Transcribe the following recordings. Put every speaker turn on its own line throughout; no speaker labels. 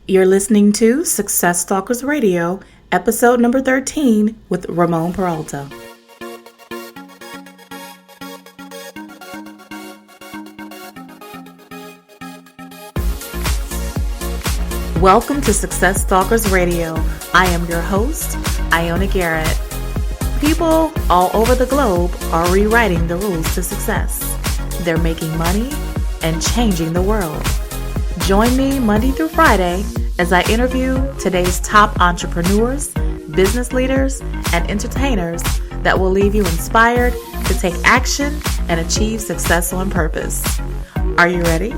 You're listening to Success Stalkers Radio, episode number 13 with Ramon Peralta. Welcome to Success Stalkers Radio. I am your host, Iona Garrett. People all over the globe are rewriting the rules to success. They're making money and changing the world. Join me Monday through Friday as I interview today's top entrepreneurs, business leaders, and entertainers that will leave you inspired to take action and achieve success on purpose. Are you ready?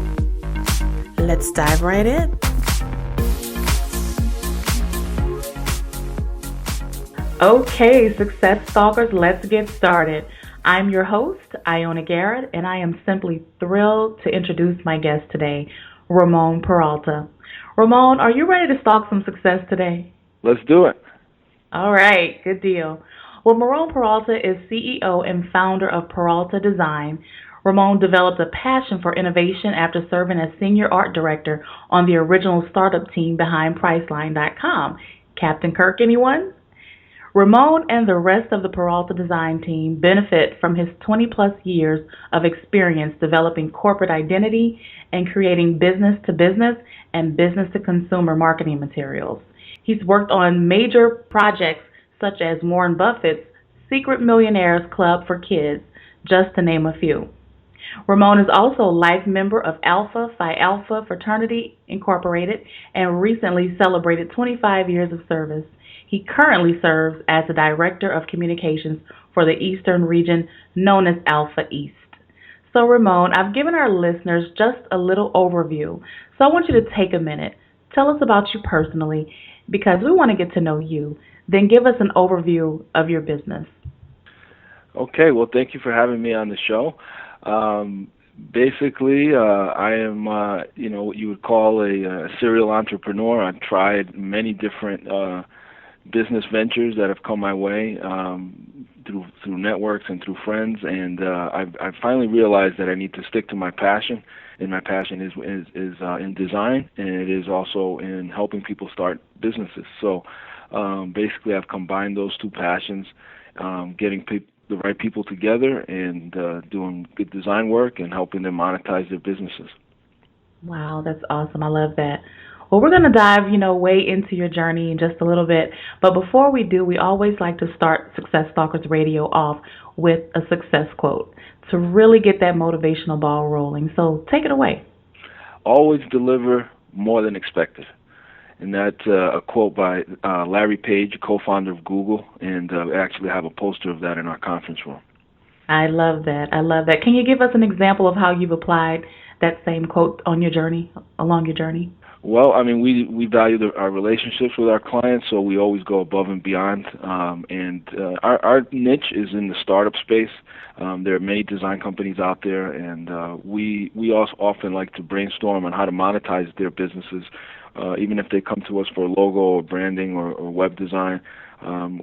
Let's dive right in. Okay, Success Stalkers, let's get started. I'm your host, Iona Garrett, and I am simply thrilled to introduce my guest today, Ramon Peralta. Ramon, are you ready to stalk some success today?
Let's do it.
All right, good deal. Well, Ramon Peralta is CEO and founder of Peralta Design. Ramon developed a passion for innovation after serving as senior art director on the original startup team behind Priceline.com. Captain Kirk, anyone? Ramon and the rest of the Peralta Design team benefit from his 20-plus years of experience developing corporate identity and creating business-to-business and business-to-consumer marketing materials. He's worked on major projects such as Warren Buffett's Secret Millionaires Club for Kids, just to name a few. Ramon is also a life member of Alpha Phi Alpha Fraternity Incorporated and recently celebrated 25 years of service. He currently serves as the Director of Communications for the Eastern region known as Alpha East. So Ramon, I've given our listeners just a little overview. So I want you to take a minute. Tell us about you personally because we want to get to know you. Then give us an overview of your business.
Okay, well, thank you for having me on the show. Basically, I am, what you would call a serial entrepreneur. I've tried many different business ventures that have come my way through networks and through friends, and I've finally realized that I need to stick to my passion, and my passion is in design, and it is also in helping people start businesses. So basically, I've combined those two passions, getting the right people together and doing good design work and helping them monetize their businesses.
Wow, that's awesome. I love that. Well, we're going to dive, way into your journey in just a little bit. But before we do, we always like to start Success Stalkers Radio off with a success quote to really get that motivational ball rolling. So take it away.
Always deliver more than expected. And that's a quote by Larry Page, co-founder of Google, and we actually have a poster of that in our conference room.
I love that. I love that. Can you give us an example of how you've applied that same quote on your journey, along your journey?
Well, I mean, we value our relationships with our clients, so we always go above and beyond. And our niche is in the startup space. There are many design companies out there, and we also often like to brainstorm on how to monetize their businesses. Even if they come to us for a logo or branding or web design,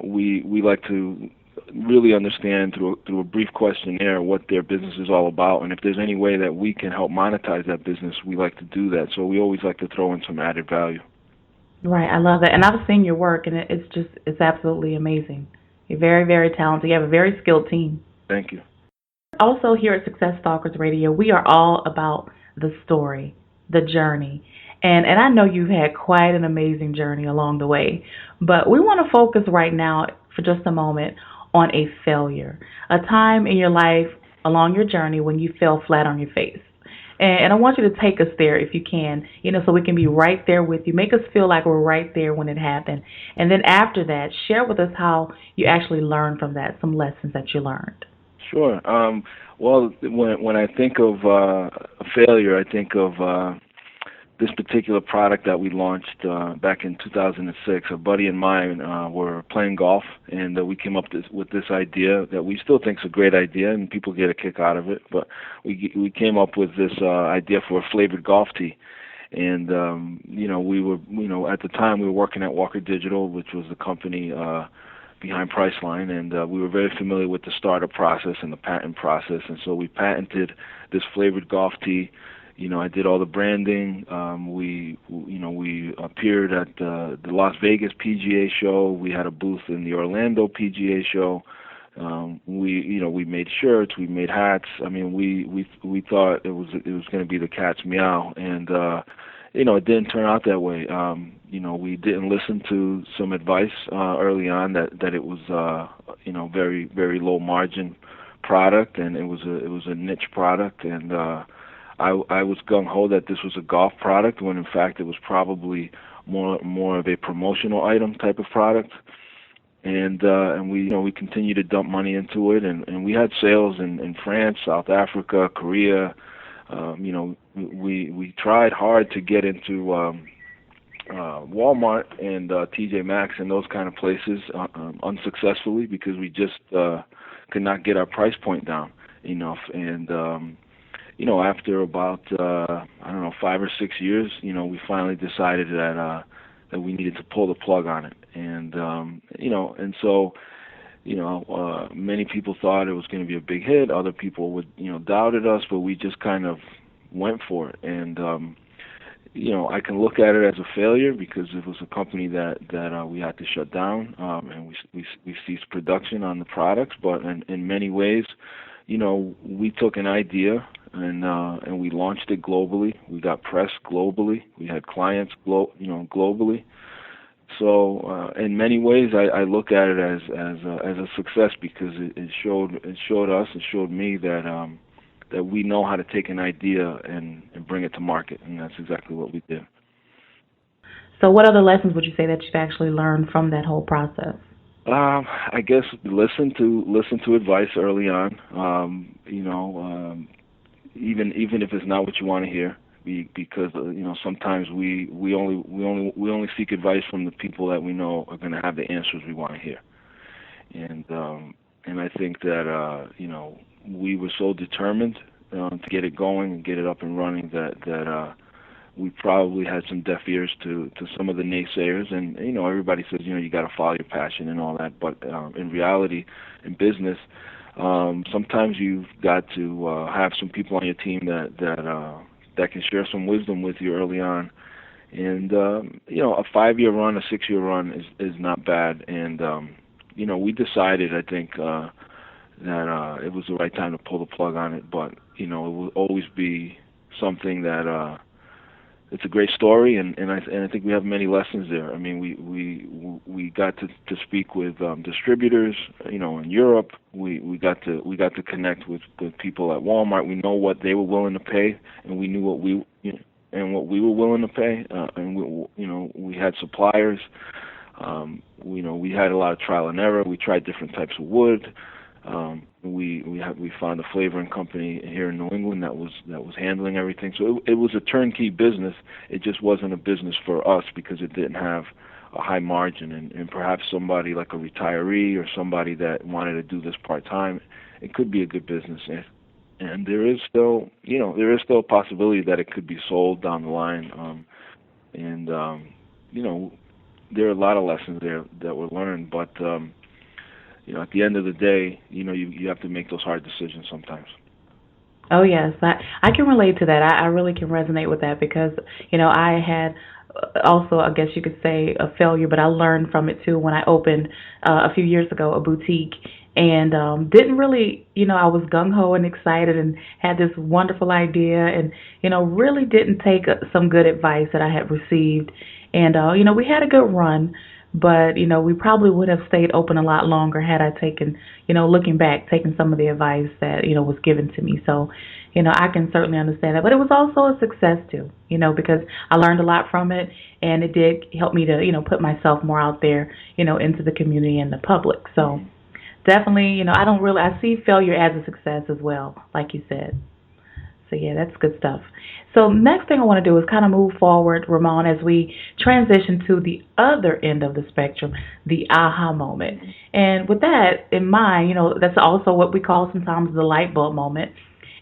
we like to really understand through a brief questionnaire what their business is all about, and if there's any way that we can help monetize that business, we like to do that. So we always like to throw in some added value. Right,
I love that, and I've seen your work, and it's absolutely amazing. You're very, very talented. You have a very skilled team.
Thank you.
Also, here at Success Stalkers Radio, we are all about the story, the journey. And I know you've had quite an amazing journey along the way, but we want to focus right now for just a moment on a failure, a time in your life along your journey when you fell flat on your face. And I want you to take us there if you can, so we can be right there with you. Make us feel like we're right there when it happened. And then after that, share with us how you actually learned from that, some lessons that you learned.
Sure. Well, when I think of a failure, I think of this particular product that we launched back in 2006. A buddy and mine were playing golf, and we came up with this idea that we still think is a great idea, and people get a kick out of it. But we came up with this idea for a flavored golf tee, and we were at the time we were working at Walker Digital, which was the company behind Priceline, and we were very familiar with the startup process and the patent process, and so we patented this flavored golf tee I did all the branding. We appeared at the Las Vegas PGA show. We had a booth in the Orlando PGA show. We made shirts, we made hats. I mean, we thought it was going to be the cat's meow, and it didn't turn out that way. We didn't listen to some advice early on that it was very very low margin product, and it was a niche product, and I was gung ho that this was a golf product when in fact it was probably more of a promotional item type of product. And we continued to dump money into it, and we had sales in France, South Africa, Korea. We tried hard to get into Walmart and TJ Maxx and those kind of places unsuccessfully because we just could not get our price point down enough. And after about I don't know 5 or 6 years, we finally decided that we needed to pull the plug on it. And so many people thought it was going to be a big hit. Other people doubted us, but we just kind of went for it. And I can look at it as a failure because it was a company that we had to shut down, and we ceased production on the products. But in many ways, we took an idea and we launched it globally. We got press globally. We had clients globally. So in many ways, I look at it as a success because it showed us, it showed me that we know how to take an idea and bring it to market, and that's exactly what we did.
So what other lessons would you say that you've actually learned from that whole process?
I guess listen to advice early on. Even if it's not what you want to hear, because sometimes we only seek advice from the people that we know are going to have the answers we want to hear. And I think that we were so determined to get it going and get it up and running that we probably had some deaf ears to some of the naysayers. And everybody says you got to follow your passion and all that, but in reality, in business, sometimes you've got to have some people on your team that can share some wisdom with you early on. And a 5-year run, a 6-year run is not bad. And we decided, I think, that it was the right time to pull the plug on it. But it will always be something that it's a great story, and I think we have many lessons there. I mean, we got to speak with distributors, in Europe. We got to connect with people at Walmart. We know what they were willing to pay, and we knew what we were willing to pay. And we had suppliers. We had a lot of trial and error. We tried different types of wood. We found a flavoring company here in New England that was handling everything. So it was a turnkey business. It just wasn't a business for us because it didn't have a high margin. And perhaps somebody like a retiree or somebody that wanted to do this part time, it could be a good business. And there is still a possibility that it could be sold down the line. There are a lot of lessons there that were learned, but at the end of the day, you have to make those hard decisions sometimes.
Oh yes, I can relate to that. I really can resonate with that because I had also, I guess you could say, a failure, but I learned from it too when I opened a few years ago a boutique and didn't really, I was gung ho and excited and had this wonderful idea and really didn't take some good advice that I had received, and we had a good run. But, we probably would have stayed open a lot longer had I taken, looking back, taken some of the advice that, was given to me. So, I can certainly understand that. But it was also a success too, because I learned a lot from it and it did help me to, put myself more out there, into the community and the public. So definitely, I see failure as a success as well, like you said. So yeah, that's good stuff. So next thing I want to do is kind of move forward, Ramon, as we transition to the other end of the spectrum, the aha moment. And with that in mind, that's also what we call sometimes the light bulb moment.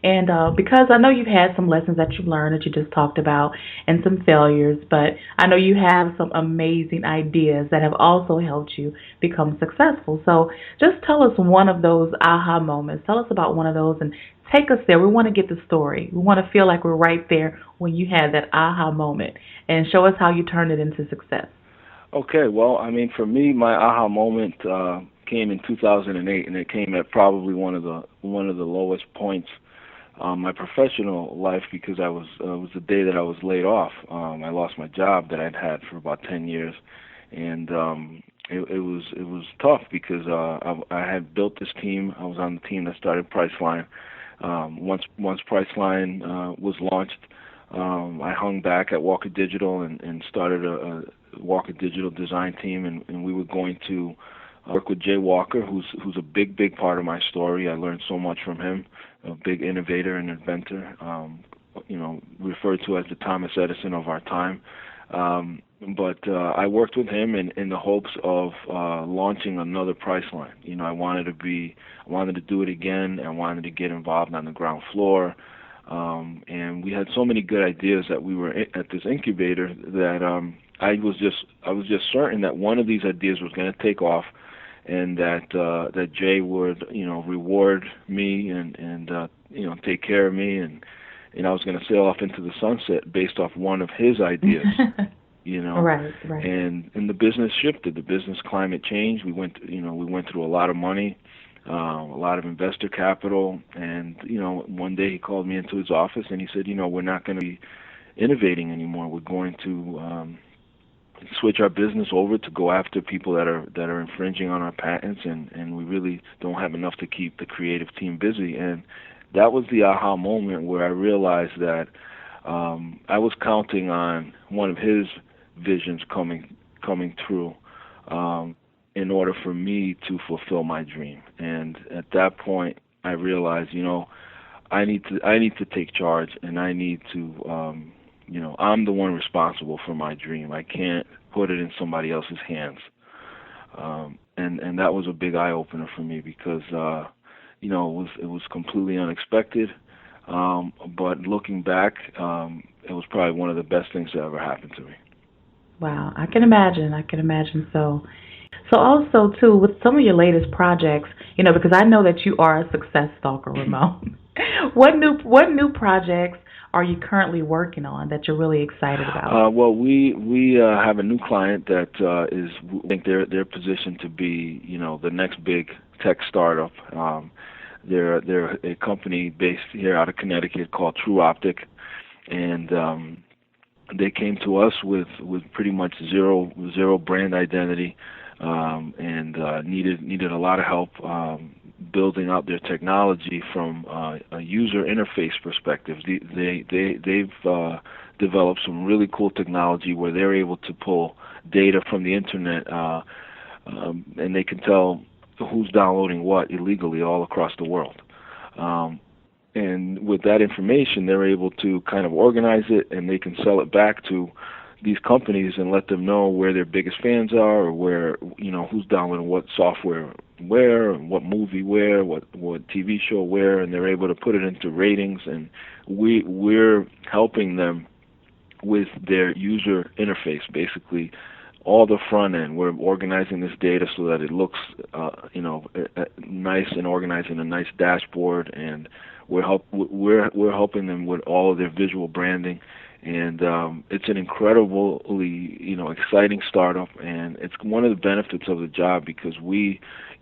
And because I know you've had some lessons that you've learned that you just talked about and some failures, but I know you have some amazing ideas that have also helped you become successful. So just tell us one of those aha moments. Tell us about one of those and Take us there. We want to get the story. We want to feel like we're right there when you had that aha moment, and show us how you turned it into success.
Okay, well, I mean, for me, my aha moment came in 2008, and it came at probably one of the lowest points my professional life because I was it was the day that I was laid off. I lost my job that I'd had for about 10 years, and it was tough because I had built this team. I was on the team that started Priceline. Once Priceline was launched, I hung back at Walker Digital and started a Walker Digital design team, and we were going to work with Jay Walker, who's a big part of my story. I learned so much from him, a big innovator and inventor, referred to as the Thomas Edison of our time. But I worked with him in the hopes of launching another Priceline. I wanted to do it again. I wanted to get involved on the ground floor. And we had so many good ideas that we were at this incubator that I was just certain that one of these ideas was going to take off, and that Jay would reward me and take care of me, and I was going to sail off into the sunset based off one of his ideas.
Right, right.
And the business shifted. The business climate changed. We went through a lot of money, a lot of investor capital, and one day he called me into his office and he said, we're not going to be innovating anymore. We're going to switch our business over to go after people that are infringing on our patents, and we really don't have enough to keep the creative team busy. And that was the aha moment where I realized that I was counting on one of his visions coming true in order for me to fulfill my dream. And at that point, I realized, I need to take charge, and I need to, I'm the one responsible for my dream. I can't put it in somebody else's hands. And that was a big eye opener for me because, it was completely unexpected. But looking back, it was probably one of the best things that ever happened to me.
Wow, I can imagine. I can imagine. So also too, with some of your latest projects, because I know that you are a success stalker, Ramon. What new projects are you currently working on that you're really excited about?
Well, we have a new client that I think they're positioned to be the next big tech startup. They're a company based here out of Connecticut called True Optic, and they came to us with pretty much zero brand identity, and needed a lot of help building out their technology from a user interface perspective. They've developed some really cool technology where they're able to pull data from the internet, and they can tell who's downloading what illegally all across the world. And with that information, they're able to kind of organize it, and they can sell it back to these companies and let them know where their biggest fans are, or where who's downloading what software where, and what movie where, what TV show where, and they're able to put it into ratings. And we're helping them with their user interface, basically all the front end. We're organizing this data so that it looks nice and organized in a nice dashboard, and we're helping them with all of their visual branding. And it's an incredibly exciting startup, and it's one of the benefits of the job because we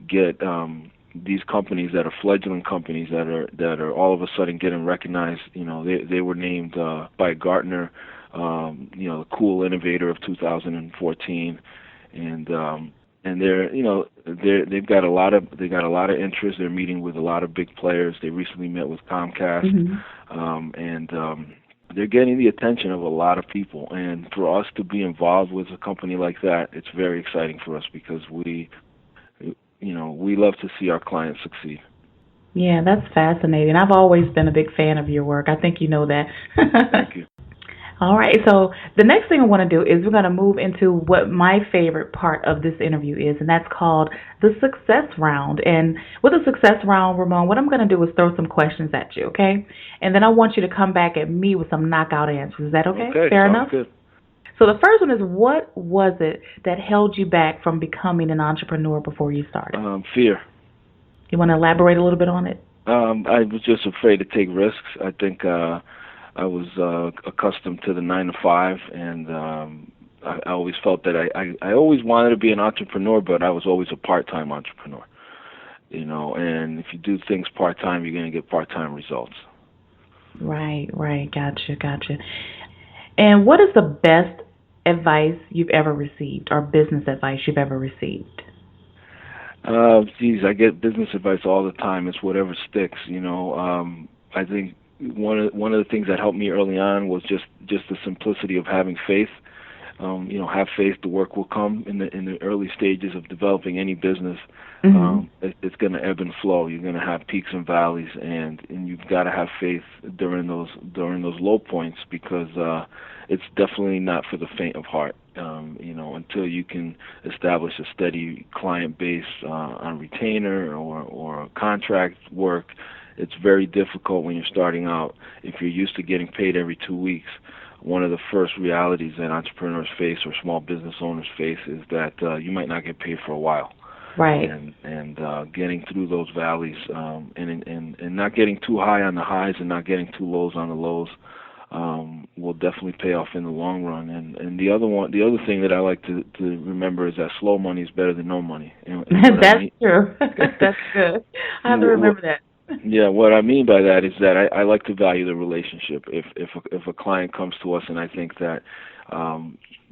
get these companies that are fledgling companies that are all of a sudden getting recognized. They were named by Gartner, the cool innovator of 2014, and they've got a lot of interest. They're meeting with a lot of big players. They recently met with Comcast, and they're getting the attention of a lot of people. And for us to be involved with a company like that, it's very exciting for us because we love to see our clients succeed.
Yeah, that's fascinating. I've always been a big fan of your work. I think you know that.
Thank you.
All right, so the next thing I want to do is we're going to move into what my favorite part of this interview is, and that's called the success round. And with the success round, Ramon, what I'm going to do is throw some questions at you, okay? And then I want you to come back at me with some knockout answers. Is that okay?
Okay,
fair
sounds
enough?
good.
So the first one is, what was it that held you back from becoming an entrepreneur before you started?
Fear.
You want to elaborate a little bit on it?
I was just afraid to take risks. I think I was accustomed to the 9 to 5, and I always felt that I always wanted to be an entrepreneur, but I was always a part-time entrepreneur. And if you do things part-time, you're going to get part-time results.
Right, right. Gotcha, gotcha. And what is the best advice you've ever received, or business advice you've ever received?
Geez, I get business advice all the time. It's whatever sticks. I think one of the things that helped me early on was just the simplicity of having faith. Have faith. The work will come in the early stages of developing any business.
Mhm.
It's going to ebb and flow. You're going to have peaks and valleys, and you've got to have faith during those low points, because it's definitely not for the faint of heart. Until you can establish a steady client base on retainer or contract work, it's very difficult when you're starting out. If you're used to getting paid every 2 weeks, one of the first realities that entrepreneurs face or small business owners face is that you might not get paid for a while.
Right.
And getting through those valleys, and not getting too high on the highs and not getting too lows on the lows, will definitely pay off in the long run. And the other thing that I like to remember is that slow money is better than no money. And what I
That's
mean,
true. That's good. I have to
what,
remember that.
yeah, what I mean by that is that I like to value the relationship. If a client comes to us and I think that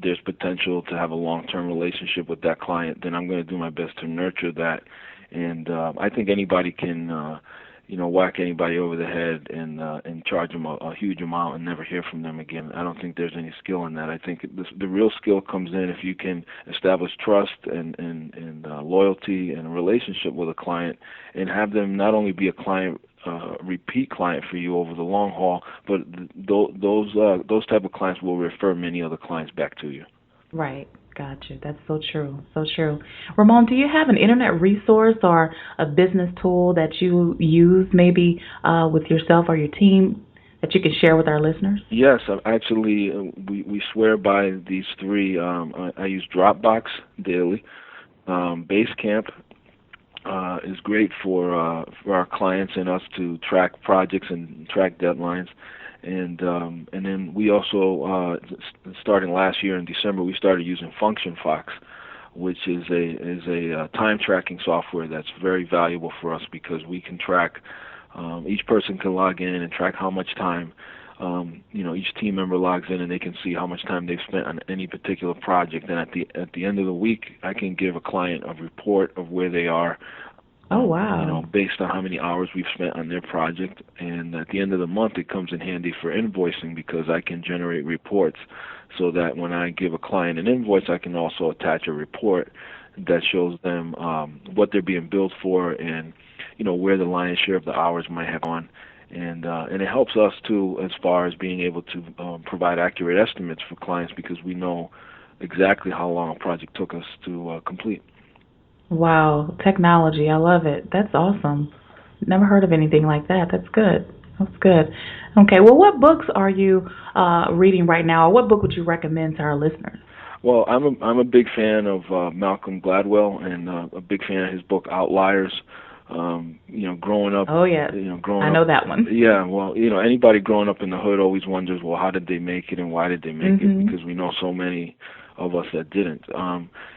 there's potential to have a long-term relationship with that client, then I'm going to do my best to nurture that. And I think anybody can, whack anybody over the head and charge them a huge amount and never hear from them again. I don't think there's any skill in that. I think the real skill comes in if you can establish trust and loyalty and a relationship with a client, and have them not only be a client, repeat client for you over the long haul, but those type of clients will refer many other clients back to you.
Right. Gotcha. That's so true. So true. Ramon, do you have an internet resource or a business tool that you use maybe with yourself or your team that you can share with our listeners?
Yes, actually, we swear by these three. I use Dropbox daily. Basecamp is great for our clients and us to track projects and track deadlines. And then we also, starting last year in December, we started using FunctionFox, which is a time tracking software that's very valuable for us, because we can track. Each person can log in and track how much time. Each team member logs in and they can see how much time they've spent on any particular project. And at the end of the week, I can give a client a report of where they are,
Oh, wow.
based on how many hours we've spent on their project. And at the end of the month, it comes in handy for invoicing, because I can generate reports so that when I give a client an invoice, I can also attach a report that shows them what they're being billed for, and where the lion's share of the hours might have gone. And it helps us too, as far as being able to provide accurate estimates for clients, because we know exactly how long a project took us to complete.
Wow. Technology. I love it. That's awesome. Never heard of anything like that. That's good. That's good. Okay. Well, what books are you reading right now, or what book would you recommend to our listeners?
Well, I'm a big fan of Malcolm Gladwell, and a big fan of his book Outliers. Growing up,
Oh, yes.
growing
I
up,
know that one.
yeah. Well, anybody growing up in the hood always wonders, well, how did they make it and why did they make it?
Mhm.
Because we know so many of us that didn't.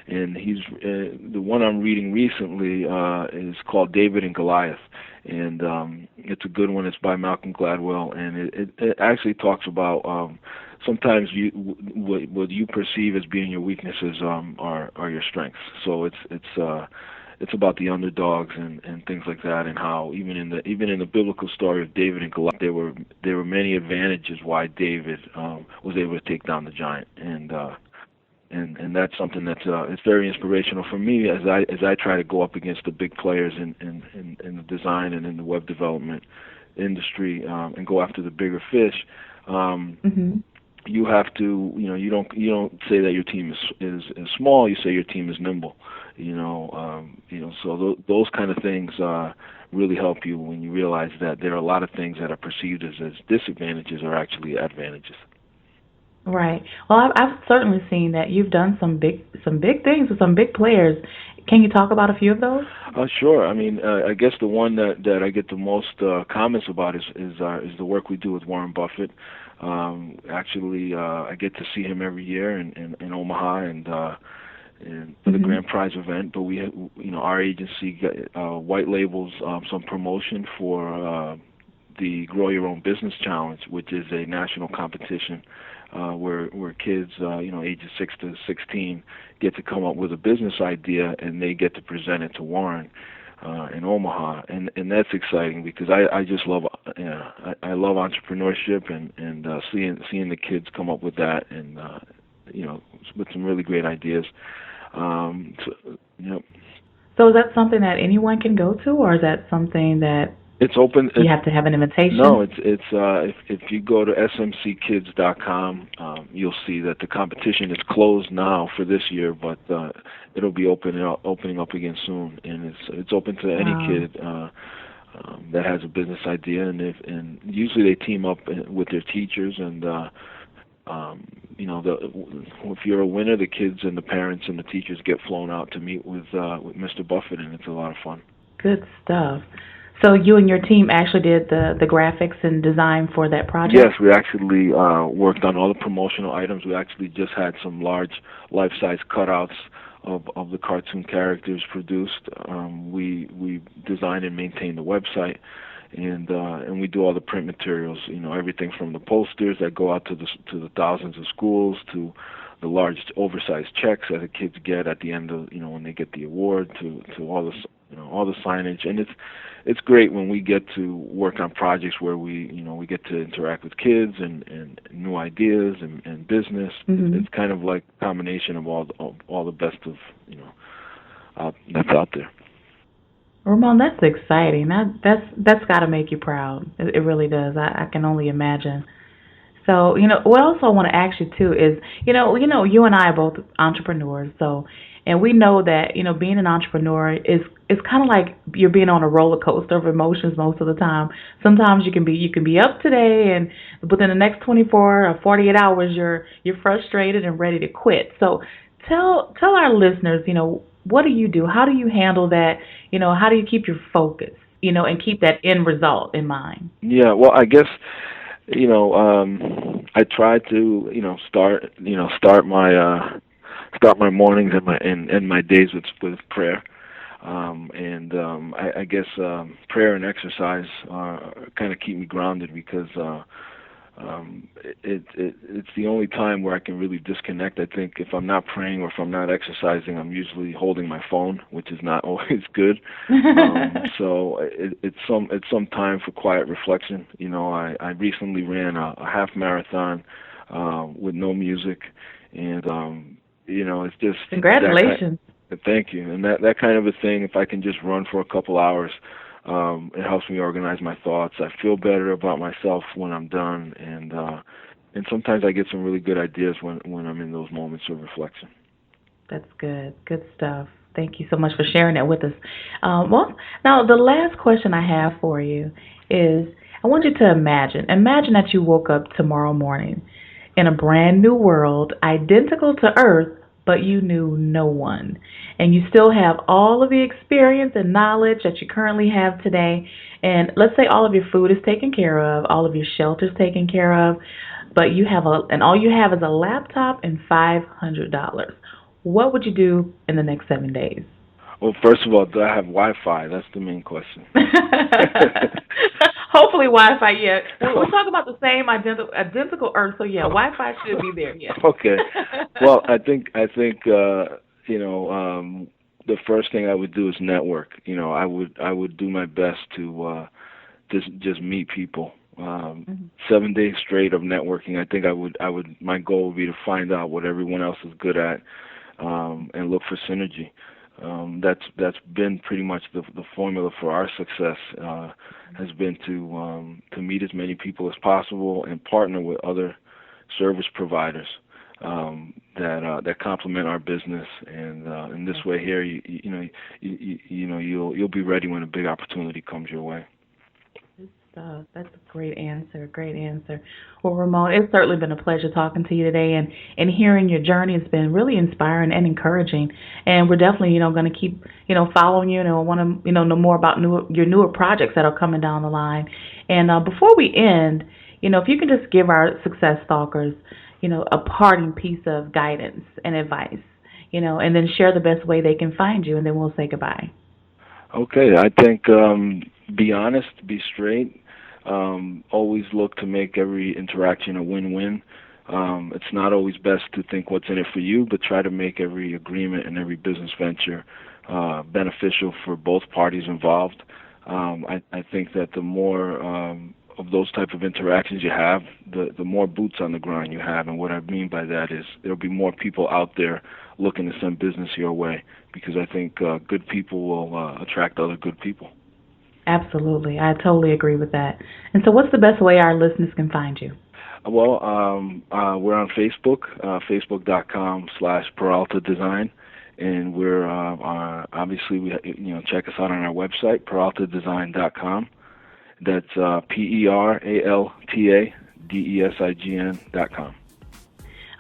And he's the one I'm reading recently is called David and Goliath, and it's a good one. It's by Malcolm Gladwell, and it actually talks about sometimes what you perceive as being your weaknesses are your strengths. So it's about the underdogs and things like that, and how even in the biblical story of David and Goliath, there were many advantages why David was able to take down the giant. And that's something that's it's very inspirational for me as I try to go up against the big players in the design and in the web development industry, and go after the bigger fish. Um,
Mhm.
you have to, you don't say that your team is small. You say your team is nimble. So those kind of things really help you when you realize that there are a lot of things that are perceived as disadvantages are actually advantages.
Right. Well, I've certainly seen that you've done some big things with some big players. Can you talk about a few of those?
Sure. I mean, I guess the one that I get the most comments about is the work we do with Warren Buffett. Actually, I get to see him every year in Omaha and for the
Hmm.
grand prize event. But our agency white labels some promotion for the Grow Your Own Business Challenge, which is a national competition where kids, ages 6 to 16, get to come up with a business idea and they get to present it to Warren in Omaha, and that's exciting because I just love I love entrepreneurship and seeing the kids come up with that and with some really great ideas. You know,
So is that something that anyone can go to, or is that something that
it's open.
you
It's
have to have an
No,
invitation?
if you go to smckids.com, you'll see that the competition is closed now for this year, but it'll be opening up again soon, and it's open to any
Wow.
kid that has a business idea, and usually they team up with their teachers, and if you're a winner, the kids and the parents and the teachers get flown out to meet with Mr. Buffett, and it's a lot of fun.
Good stuff. So you and your team actually did the graphics and design for that
Yes,
project?
we actually worked on all the promotional items. We actually just had some large life-size cutouts of the cartoon characters produced. We design and maintain the website, and we do all the print materials. Everything from the posters that go out to the thousands of schools to the large oversized checks that the kids get at the end of when they get the award to all all the signage. And it's great when we get to work on projects where we get to interact with kids and new ideas and business.
Hmm.
It's kind of like a combination of all the best of that's out there.
Ramon, that's exciting. That's got to make you proud. It really does. I can only imagine. So, what else I want to ask you too is, you and I are both entrepreneurs. So, and we know that, being an entrepreneur is kind of like you're being on a roller coaster of emotions most of the time. Sometimes you can be up today, and within the next 24 or 48 hours, you're frustrated and ready to quit. So, tell our listeners, what do you do? How do you handle that? How do you keep your focus? And keep that end result in mind.
Yeah, well, I guess I try to start my mornings and my days with prayer. I guess prayer and exercise kind of keep me grounded because it's the only time where I can really disconnect. I think if I'm not praying or if I'm not exercising, I'm usually holding my phone, which is not always good. So it's some time for quiet reflection. I recently ran a half marathon with no music, and it's just that kind.
Congratulations.
Thank you. And that kind of a thing, if I can just run for a couple hours, it helps me organize my thoughts. I feel better about myself when I'm done, and sometimes I get some really good ideas when I'm in those moments of reflection.
That's good. Good stuff. Thank you so much for sharing that with us. Well, now the last question I have for you is I want you to imagine that you woke up tomorrow morning in a brand new world, identical to Earth, but you knew no one. And you still have all of the experience and knowledge that you currently have today. And let's say all of your food is taken care of, all of your shelter is taken care of, but and all you have is a laptop and $500. What would you do in the next 7 days?
Well, first of all, do I have Wi-Fi? That's the main question.
Hopefully Wi-Fi. Yeah, we're talking about the same identical Earth, so yeah, Wi-Fi should be there. Yes.
Okay. Well, I think the first thing I would do is network. I would do my best to just meet people.
Mhm.
7 days straight of networking. I think I would my goal would be to find out what everyone else is good at, and look for synergy. That's been pretty much the formula for our success. Has been to meet as many people as possible and partner with other service providers that complement our business, and in this way here, you'll be ready when a big opportunity comes your way.
That's a great answer. Great answer. Well, Ramon, it's certainly been a pleasure talking to you today, and hearing your journey has been really inspiring and encouraging. And we're definitely, going to keep, following you, and I want to, know more about your newer projects that are coming down the line. And before we end, if you can just give our success stalkers, a parting piece of guidance and advice, and then share the best way they can find you, and then we'll say goodbye.
Okay, I think be honest, be straight. Always look to make every interaction a win-win. It's not always best to think what's in it for you, but try to make every agreement and every business venture beneficial for both parties involved. I think that the more of those type of interactions you have, the more boots on the ground you have. And what I mean by that is there'll be more people out there looking to send business your way, because I think good people will attract other good people.
Absolutely. I totally agree with that. And so what's the best way our listeners can find you?
Well, we're on Facebook, facebook.com/Peralta Design, and we're obviously check us out on our website, peraltadesign.com. That's PeraltaDesign.com.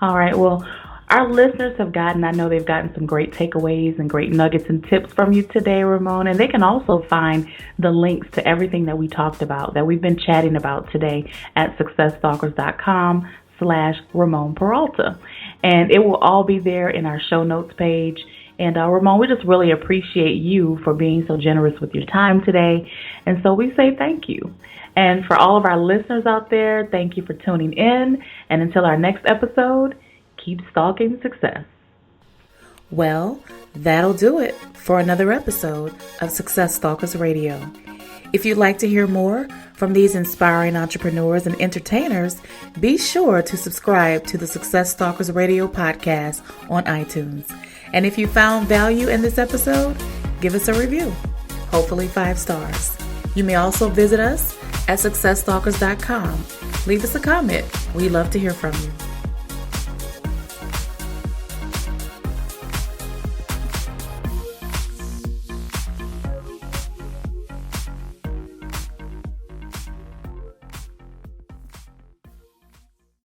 All right. Well, our listeners I know they've gotten some great takeaways and great nuggets and tips from you today, Ramon. And they can also find the links to everything that we talked about, that we've been chatting about today, at successstalkers.com/Ramon Peralta. And it will all be there in our show notes page. And Ramon, we just really appreciate you for being so generous with your time today. And so we say thank you. And for all of our listeners out there, thank you for tuning in. And until our next episode, keep stalking success. Well, that'll do it for another episode of Success Stalkers Radio. If you'd like to hear more from these inspiring entrepreneurs and entertainers, be sure to subscribe to the Success Stalkers Radio podcast on iTunes. And if you found value in this episode, give us a review, hopefully 5 stars. You may also visit us at successstalkers.com. Leave us a comment. We'd love to hear from you.